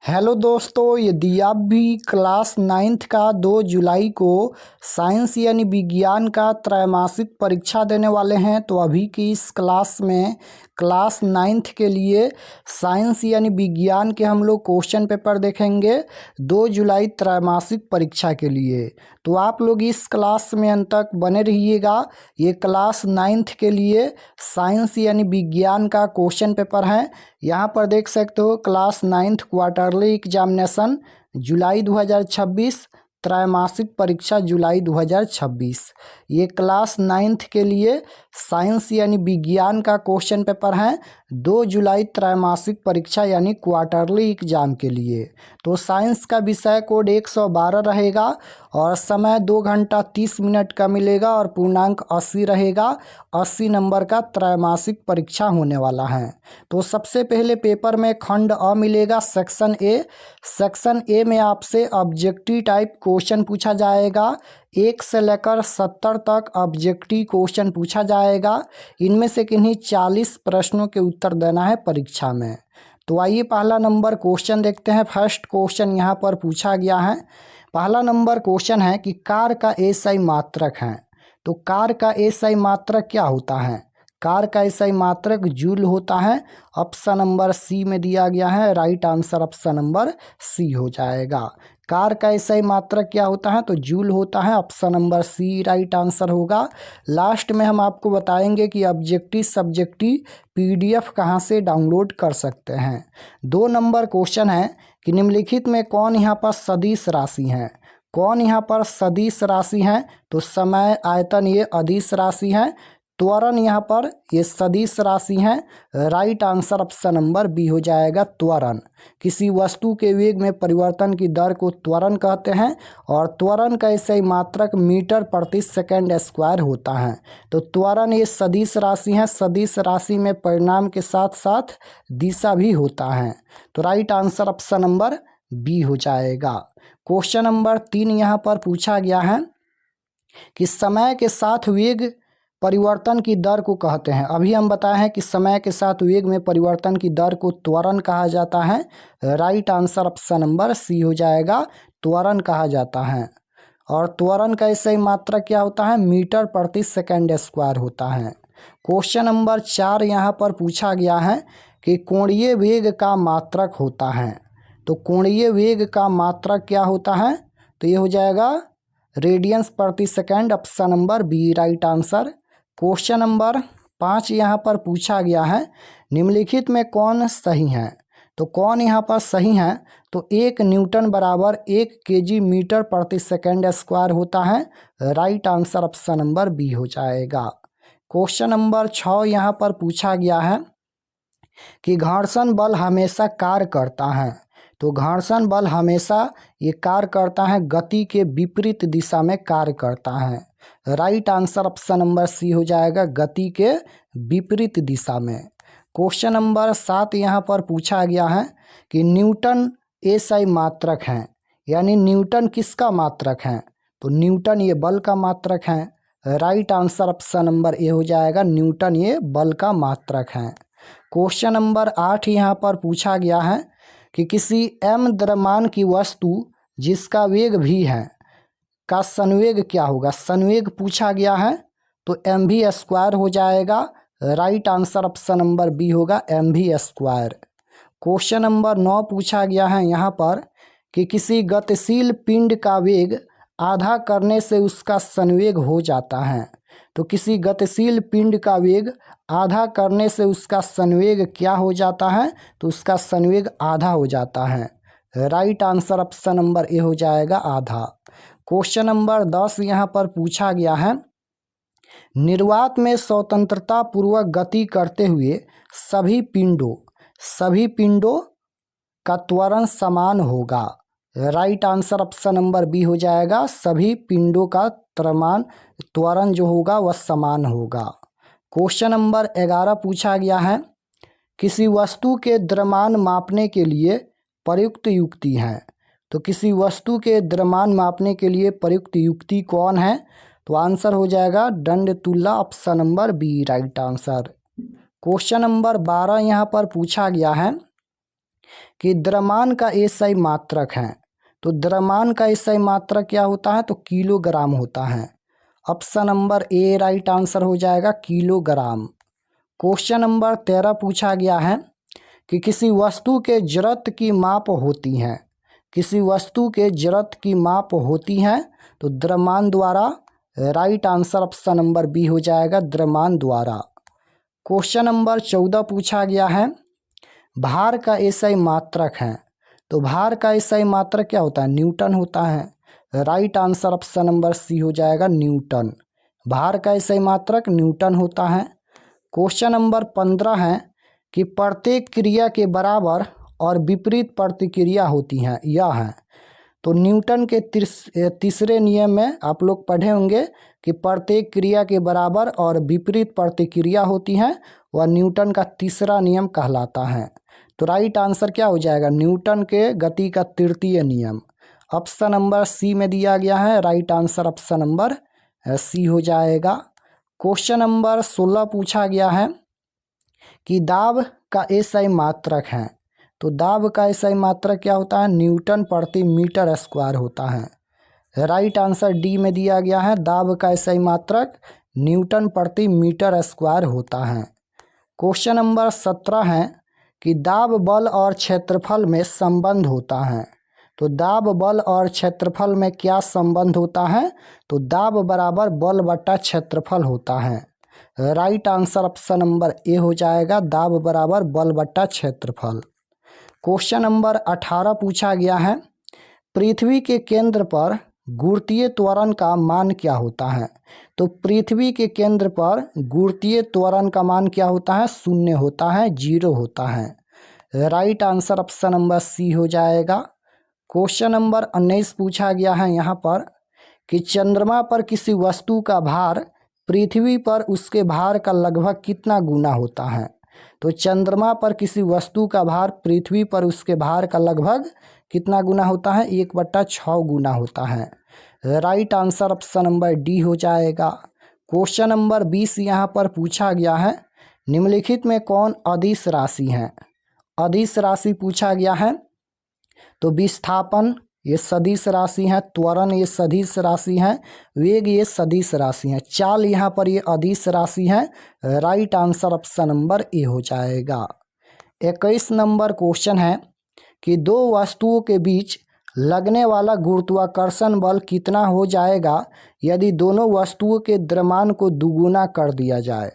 Hello दोस्तों, यदि आप भी क्लास 9th का 2 जुलाई को साइंस यानी विज्ञान का त्रैमासिक परीक्षा देने वाले हैं तो अभी की इस क्लास में क्लास 9th के लिए साइंस यानी विज्ञान के हम लोग क्वेश्चन पेपर देखेंगे 2 जुलाई त्रैमासिक परीक्षा के लिए। तो आप लोग इस क्लास में अंत तक बने रहिएगा। ये क्लास 9th के लिए साइंस यानी विज्ञान का क्वेश्चन पेपर है। यहाँ पर देख सकते हो क्लास 9th क्वार्टरली एग्जामिनेशन जुलाई 2026, त्रैमासिक परीक्षा जुलाई 2026। ये क्लास 9th के लिए साइंस यानी विज्ञान का क्वेश्चन पेपर है 2 जुलाई त्रैमासिक परीक्षा यानी क्वार्टरली एग्जाम के लिए। तो साइंस का विषय कोड 112 रहेगा और समय 2 घंटा 30 मिनट का मिलेगा और पूर्णांक 80 रहेगा। 80 नंबर का त्रैमासिक परीक्षा होने वाला है। तो सबसे पहले पेपर में खंड अ मिलेगा, सेक्शन ए। सेक्शन ए में आपसे ऑब्जेक्टिव टाइप क्वेश्चन पूछा जाएगा। 1 से लेकर 70 तक ऑब्जेक्टिव क्वेश्चन पूछा जाएगा। इनमें से किन्हीं 40 प्रश्नों के उत्तर देना है परीक्षा में। तो आइए पहला नंबर क्वेश्चन देखते हैं। फर्स्ट क्वेश्चन यहाँ पर पूछा गया है। पहला नंबर क्वेश्चन है कि कार का एसआई मात्रक है। तो कार का एसआई मात्रक क्या होता है? कार का एसआई मात्रक जूल होता है। ऑप्शन नंबर सी में दिया गया है। Right answer option number C हो जाएगा। कार का एसआई मात्रक क्या होता है? तो जूल होता है। Option number C right answer होगा। लास्ट में हम आपको बताएंगे कि ऑब्जेक्टिव सब्जेक्टिव पीडीएफ कहाँ से डाउनलोड कर सकते हैं। 2 नंबर क्वेश्चन है कि निम्नलिखित में कौन यहाँ पर सदिश राशि है? कौन यहाँ पर सदिश राशि है? तो समय, आयतन ये अदिश राशि है। त्वरण यहाँ पर ये सदिश राशि है। Right answer option number B हो जाएगा, त्वरण। किसी वस्तु के वेग में परिवर्तन की दर को त्वरण कहते हैं और त्वरण का एसआई मात्रक मीटर प्रति सेकंड स्क्वायर होता है। तो त्वरण ये सदिश राशि है। सदिश राशि में परिमाण के साथ साथ दिशा भी होता है। तो right answer option number B हो जाएगा। क्वेश्चन नंबर 3 यहाँ पर पूछा गया है कि समय के साथ वेग परिवर्तन की दर को कहते हैं। अभी हम बताए हैं कि समय के साथ वेग में परिवर्तन की दर को त्वरण कहा जाता है। Right answer option number C हो जाएगा, त्वरण कहा जाता है। और त्वरण का सही मात्रक क्या होता है? मीटर प्रति सेकंड स्क्वायर होता है। क्वेश्चन नंबर 4 यहाँ पर पूछा गया है कि कोणीय वेग का मात्रक होता है। तो कोणीय वेग का मात्रक क्या होता है? तो ये हो जाएगा रेडियंस प्रति second. Option number B right answer. Question number 5 यहाँ पर पूछा गया है निम्नलिखित में कौन सही है? तो कौन यहाँ पर सही है? तो 1 न्यूटन बराबर 1 केजी मीटर प्रति सेकंड स्क्वायर होता है। Right answer option number B हो जाएगा। क्वेश्चन नंबर 6 यहाँ पर पूछा गया है कि घर्षण बल हमेशा कार्य करता है। तो घर्षण बल हमेशा ये कार्य करता है, गति के विपरीत दिशा में कार्य करता है। Right answer option number C हो जाएगा, गति के विपरीत दिशा में। क्वेश्चन नंबर 7 यहाँ पर पूछा गया है कि न्यूटन एसआई मात्रक है, यानी न्यूटन किसका मात्रक है? तो न्यूटन ये बल का मात्रक है। Right answer option number A हो जाएगा, न्यूटन ये बल का मात्रक है। क्वेश्चन नंबर 8 यहाँ पर पूछा गया है कि किसी m द्रव्यमान की वस्तु जिसका वेग v है का संवेग क्या होगा? संवेग पूछा गया है तो mv स्क्वायर हो जाएगा। Right answer option number B होगा, mv स्क्वायर। क्वेश्चन नंबर 9 पूछा गया है यहाँ पर कि किसी गतिशील पिंड का वेग आधा करने से उसका संवेग हो जाता है। तो किसी गतिशील पिंड का वेग आधा करने से उसका संवेग क्या हो जाता है? तो उसका संवेग आधा हो जाता है। Right answer option number A हो जाएगा, आधा। क्वेश्चन नंबर 10 यहाँ पर पूछा गया है निर्वात में स्वतंत्रता पूर्वक गति करते हुए सभी पिंडों का त्वरण समान होगा। Right answer option number B हो जाएगा, सभी पिंडों का त्वरण जो होगा वह समान होगा। क्वेश्चन नंबर 11 पूछा गया है किसी वस्तु के द्रव्यमान मापने के लिए प्रयुक्त युक्ति है। तो किसी वस्तु के द्रव्यमान मापने के लिए प्रयुक्त युक्ति कौन है? तो आंसर हो जाएगा दंड तुल्य। Option number B right answer. Question number 12 यहाँ पर पूछा गया है कि द्रव्यमान का एसआई मात्रक है। तो द्रव्यमान का एसआई मात्रक क्या होता है? तो किलोग्राम होता है। Option number A right answer हो जाएगा, किलोग्राम। क्वेश्चन नंबर 13 पूछा गया है कि किसी वस्तु के जड़त्व की माप होती है। किसी वस्तु के जड़त्व की माप होती है तो द्रव्यमान द्वारा। Right answer option number B हो जाएगा, द्रव्यमान द्वारा। क्वेश्चन नंबर 14 पूछा गया है, भार का एसआई मात्रक है। तो भार का एसआई मात्रक क्या होता है? न्यूटन होता है। Right answer option number C हो जाएगा, न्यूटन। भार का एसआई मात्रक न्यूटन होता है। क्वेश्चन नंबर 15 है कि प्रत्येक क्रिया के बराबर और विपरीत प्रतिक्रिया होती है, यह है। तो न्यूटन के तीसरे नियम में आप लोग पढ़े होंगे कि प्रत्येक क्रिया के बराबर और विपरीत प्रतिक्रिया होती है, वह न्यूटन का तीसरा नियम कहलाता है। तो राइट आंसर क्या हो जाएगा? न्यूटन के गति का तृतीय नियम। ऑप्शन नंबर सी में दिया गया है, right answer option number C हो जाएगा। क्वेश्चन नंबर 16 पूछा गया है कि दाब का एसआई मात्रक है। तो दाब का एसआई मात्रक क्या होता है? न्यूटन प्रति मीटर स्क्वायर होता है। राइट आंसर डी में दिया गया है, दाब का एसआई मात्रक न्यूटन प्रति मीटर स्क्वायर होता है। क्वेश्चन नंबर 17 है कि दाब बल और क्षेत्रफल में संबंध होता है। तो दाब बल और क्षेत्रफल में क्या संबंध होता है? तो दाब बराबर बल बटा क्षेत्रफल होता है। Right answer option number A हो जाएगा, दाब बराबर बल बटा क्षेत्रफल। क्वेश्चन नंबर 18 पूछा गया है, पृथ्वी के केंद्र पर गुरुत्वीय त्वरण का मान क्या होता है? तो पृथ्वी के केंद्र पर गुरुत्वीय त्वरण का मान क्या होता है? शून्य होता है, 0 होता है। Right answer option number C हो जाएगा। क्वेश्चन नंबर 19 पूछा गया है यहाँ पर कि चंद्रमा पर किसी वस्तु का भार पृथ्वी पर उसके भार का लगभग कितना गुना होता है? तो चंद्रमा पर किसी वस्तु का भार पृथ्वी पर उसके भार का लगभग कितना गुना होता है? 1/6 गुना होता है। Right answer option number D हो जाएगा। क्वेश्चन नंबर 20 यहाँ पर पूछा गया है, निम्नलिखित में कौन अदिश राशि है? अदिश राशि पूछा गया है। तो विस्थापन ये सदिश राशि है, त्वरण ये सदिश राशि है, वेग ये सदिश राशि है, चाल यहाँ पर ये अदिश राशि है। Right answer option number A हो जाएगा। 21 नंबर क्वेश्चन है कि दो वस्तुओं के बीच लगने वाला गुरुत्वाकर्षण बल कितना हो जाएगा यदि दोनों वस्तुओं के द्रव्यमान को दुगुना कर दिया जाए?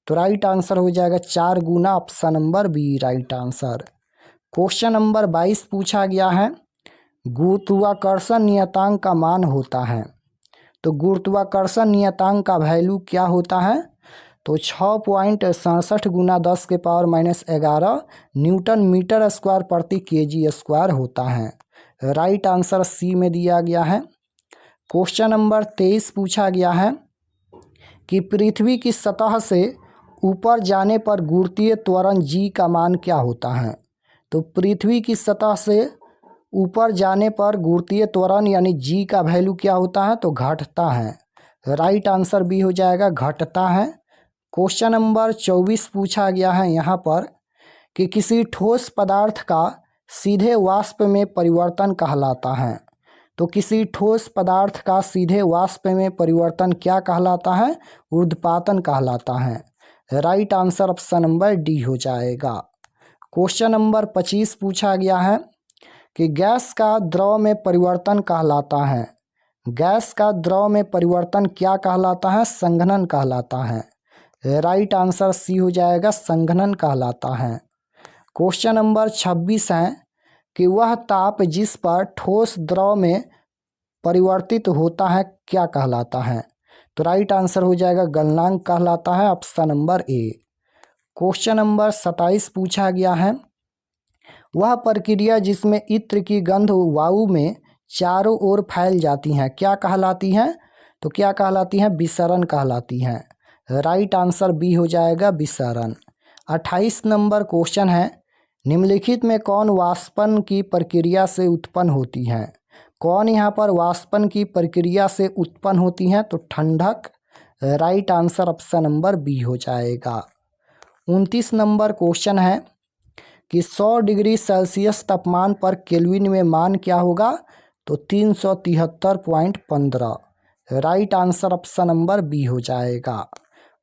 तो राइट आंसर हो जाएगा 4 गुना, option number B right answer. Question number 22 पूछा गया है, गुरुत्वाकर्षण नियतांक का मान होता है। तो गुरुत्वाकर्षण नियतांक का वैल्यू क्या होता है? तो 6.67 गुना 10 के पावर -11 न्यूटन मीटर स्क्वायर प्रति केजी स्क्वायर होता है। राइट आंसर सी में दिया गया है। क्वेश्चन नंबर 23 पूछा गया है कि पृथ्वी की सतह से ऊपर जाने पर गुरुत्वीय त्वरण जी का मान क्या होता है? तो पृथ्वी की सतह से ऊपर जाने पर गुरुत्वीय त्वरण यानी जी का वैल्यू क्या होता है? तो घटता है। राइट आंसर बी हो जाएगा, घटता है। क्वेश्चन नंबर 24 पूछा गया है यहाँ पर कि किसी ठोस पदार्थ का सीधे वाष्प में परिवर्तन कहलाता है। तो किसी ठोस पदार्थ का सीधे वाष्प में परिवर्तन क्या कहलाता है? ऊर्ध्वपातन कहलाता है। Right answer option number D हो जाएगा। क्वेश्चन नंबर 25 पूछा गया है कि गैस का द्रव में परिवर्तन कहलाता है। गैस का द्रव में परिवर्तन क्या कहलाता है? संघनन कहलाता है। राइट आंसर सी हो जाएगा, संघनन कहलाता है। क्वेश्चन नंबर 26 है कि वह ताप जिस पर ठोस द्रव में परिवर्तित होता है क्या कहलाता है? तो राइट आंसर हो जाएगा, गलनांक कहलाता है, option number A. Question number 27 पूछा गया है, वह प्रक्रिया जिसमें इत्र की गंध वायु में चारों ओर फैल जाती है क्या कहलाती है? तो क्या कहलाती है? विसरण कहलाती है। राइट आंसर बी हो जाएगा, विसरण। 28 नंबर क्वेश्चन है, निम्नलिखित में कौन वाष्पन की प्रक्रिया से उत्पन्न होती है? कौन यहाँ पर वाष्पन की प्रक्रिया से उत्पन्न होती है? तो ठंडक। Right answer option number B हो जाएगा। 29 नंबर क्वेश्चन है कि 100 डिग्री सेल्सियस तापमान पर केल्विन में मान क्या होगा, तो 373.15। Right answer option number B हो जाएगा।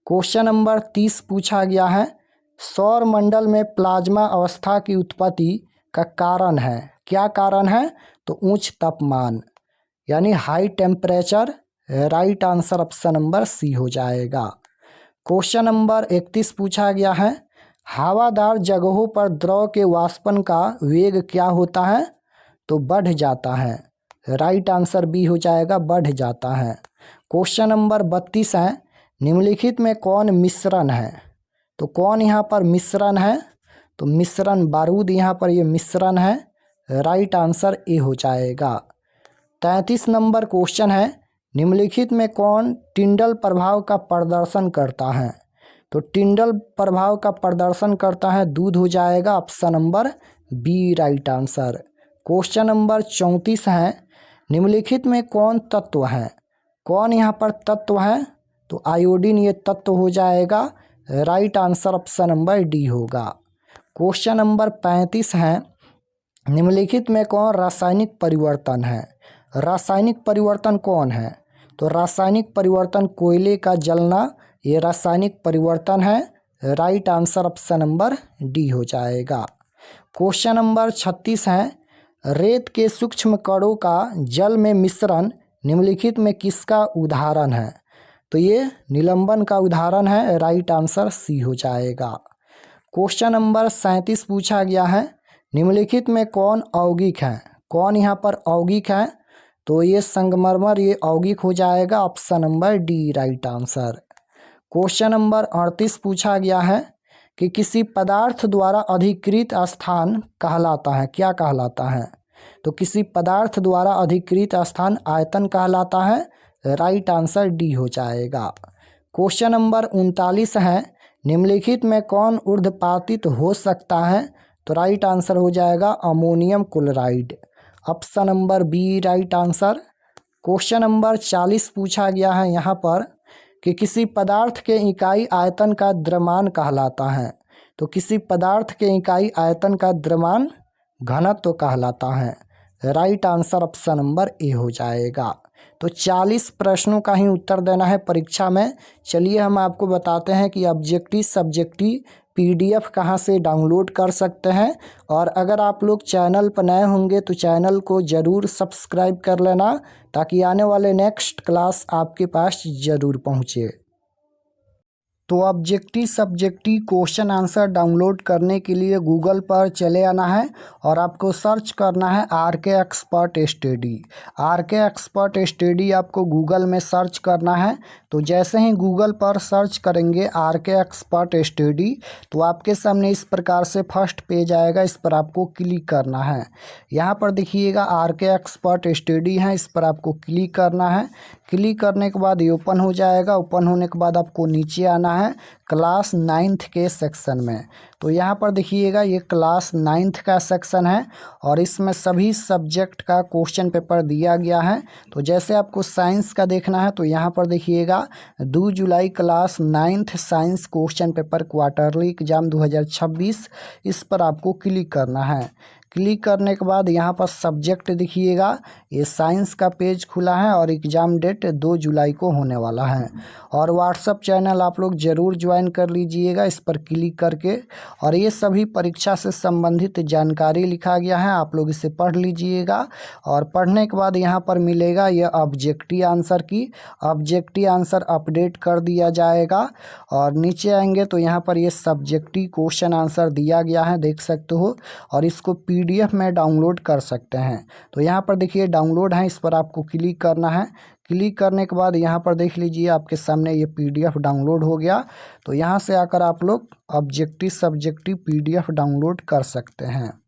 क्वेश्चन नंबर 30 पूछा गया है, सौर मंडल में प्लाज्मा अवस्था की उत्पत्ति का कारण है, क्या कारण है, तो उच्च तापमान यानी high temperature. Right answer option number C हो जाएगा। क्वेश्चन नंबर 31 पूछा गया है, हवादार जगहों पर द्रव के वाष्पन का वेग क्या होता है, तो बढ़ जाता है। राइट आंसर बी हो जाएगा, बढ़ जाता है। क्वेश्चन नंबर 32 है, निम्नलिखित में कौन मिश्रण है, तो कौन यहाँ पर मिश्रण है, तो मिश्रण बारूद यहाँ पर ये मिश्रण है। राइट आंसर ए हो जाएगा। 33 नंबर क्वेश्चन है, निम्नलिखित में कौन टिंडल प्रभाव का प्रदर्शन करता है, तो टिंडल प्रभाव का प्रदर्शन करता है दूध हो जाएगा, option number B right answer. Question number 34 है, निम्नलिखित में कौन तत्व है, कौन यहाँ पर तत्व है, तो आयोडीन ये तत्व हो जाएगा। Right answer option number D होगा। क्वेश्चन नंबर 35 है, निम्नलिखित में कौन रासायनिक परिवर्तन है, रासायनिक परिवर्तन कौन है, तो रासायनिक परिवर्तन कोयले का जलना ये रासायनिक परिवर्तन है। Right answer option number D हो जाएगा। क्वेश्चन नंबर 36 है, रेत के सूक्ष्म कणों का जल में मिश्रण निम्नलिखित में किसका उदाहरण है, तो ये निलंबन का उदाहरण है। राइट आंसर सी हो जाएगा। क्वेश्चन नंबर 37 पूछा गया है, निम्नलिखित में कौन यौगिक है, कौन यहाँ पर यौगिक है, तो ये संगमरमर ये यौगिक हो जाएगा, option number D right answer. Question number 38 पूछा गया है कि किसी पदार्थ द्वारा अधिकृत स्थान कहलाता है, क्या कहलाता है, तो किसी पदार्थ द्वारा अधिकृत स्थान आयतन कहलाता है। राइट आंसर डी हो जाएगा। क्वेश्चन नंबर 39 है, निम्नलिखित में कौन ऊर्ध्वपातित हो सकता है, तो राइट आंसर हो जाएगा ammonium chloride, option number B right answer. Question number 40 पूछा गया है यहाँ पर कि किसी पदार्थ के इकाई आयतन का द्रव्यमान कहलाता है, तो किसी पदार्थ के इकाई आयतन का द्रव्यमान घनत्व कहलाता है। Right answer option number A हो जाएगा। तो 40 प्रश्नों का ही उत्तर देना है परीक्षा में। चलिए हम आपको बताते हैं कि ऑब्जेक्टिव सब्जेक्टिव PDF कहाँ से डाउनलोड कर सकते हैं। और अगर आप लोग चैनल पर नए होंगे तो चैनल को ज़रूर सब्सक्राइब कर लेना, ताकि आने वाले नेक्स्ट क्लास आपके पास ज़रूर पहुँचे। तो objective subjective question answer download करने के लिए गूगल पर चले आना है और आपको सर्च करना है RK expert study. RK expert study आपको गूगल में सर्च करना है। तो जैसे ही गूगल पर सर्च करेंगे RK एक्सपर्ट स्टडी, तो आपके सामने इस प्रकार से फर्स्ट पेज आएगा, इस पर आपको क्लिक करना है। यहाँ पर देखिएगा RK एक्सपर्ट स्टडी है, इस पर आपको क्लिक करना है। क्लिक करने के बाद ये ओपन हो जाएगा। ओपन होने के बाद आपको नीचे आना है क्लास 9th के सेक्शन में। तो यहाँ पर देखिएगा ये क्लास 9th का सेक्शन है और इसमें सभी सब्जेक्ट का क्वेश्चन पेपर दिया गया है। तो जैसे आपको साइंस का देखना है तो यहाँ पर देखिएगा 2 जुलाई class 9th science question paper quarterly exam 2026, इस पर आपको क्लिक करना है। क्लिक करने के बाद यहाँ पर सब्जेक्ट दिखिएगा, ये साइंस का पेज खुला है और एग्ज़ाम डेट 2 जुलाई को होने वाला है। और व्हाट्सएप चैनल आप लोग ज़रूर ज्वाइन कर लीजिएगा इस पर क्लिक करके। और ये सभी परीक्षा से संबंधित जानकारी लिखा गया है, आप लोग इसे पढ़ लीजिएगा। और पढ़ने के बाद यहाँ पर मिलेगा यह ऑब्जेक्टिव आंसर की, ऑब्जेक्टिव आंसर अपडेट कर दिया जाएगा। और नीचे आएंगे तो यहाँ पर ये सब्जेक्टिव क्वेश्चन आंसर दिया गया है, देख सकते हो। और इसको PDF में डाउनलोड कर सकते हैं। तो यहाँ पर देखिए डाउनलोड है, इस पर आपको क्लिक करना है। क्लिक करने के बाद यहाँ पर देख लीजिए आपके सामने ये PDF डाउनलोड हो गया। तो यहाँ से आकर आप लोग ऑब्जेक्टिव सब्जेक्टिव PDF डाउनलोड कर सकते हैं।